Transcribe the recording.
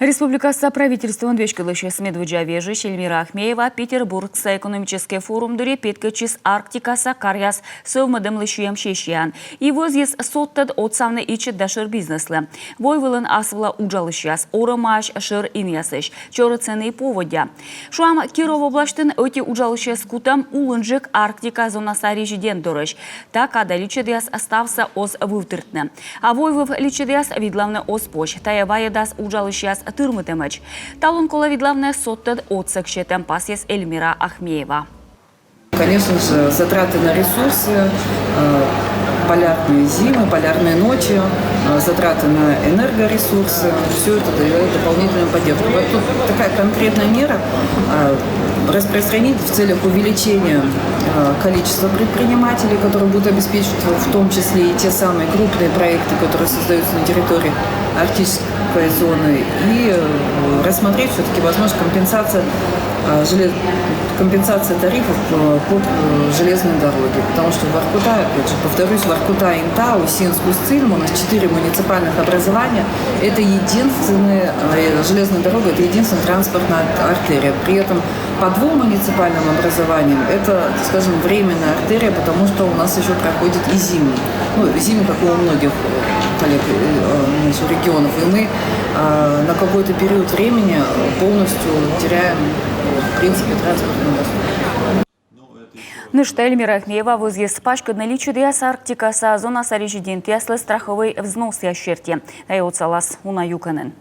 Республикасы правительствон вешкалышы смедвыджа вежиш Эльмира Ахмеева Петербургса экономический форум дуре петкачис Арктикаса карьяс совмадымлышуям шешьян. И возъез соттад отсавны ичет дашыр бизнеслы. Войвылын асвла уджалышяс, орамаш шыр иньясыш, чоры цены поводя. Шуам Киров облаштын öti уджалышяс кутам улынжык Арктика зонаса резидент дорыш. Так ада личедяс остався оз вывтыртны. А войвов личедяс видлавны оз поч. Тая ваядас уджалышяс тырмытымыч. Талон кола видлавны соттад отсыкшетем пасьес Эльмира Ахмеева. Конечно же, затраты на ресурсы, полярные зимы, полярные ночи, затраты на энергоресурсы, все это дает дополнительную поддержку. Вот тут такая конкретная мера распространить в целях увеличения количества предпринимателей, которые будут обеспечивать в том числе и те самые крупные проекты, которые создаются на территории арктической зоны, и рассмотреть все-таки возможность компенсация тарифов по железной дороге. Потому что Воркута, опять же, повторюсь, Воркута, Интау, Синск, Усть-Цилим, у нас 4 муниципальных образования. Это единственная железная дорога, это единственная транспортная артерия. При этом по 2 муниципальным образованиям это, скажем, временная артерия, потому что у нас еще проходит и зимний. Ну, зимний, как и у многих коллег регионов. И мы на какой-то период времени полностью теряем, в принципе, транспортную доступность. Нышта Эльмира Ахмеева возъез пачка наличудяс Арктикаса зонаса резидентияслы страховой взнос ящерти. Дайоцалас уна юканын.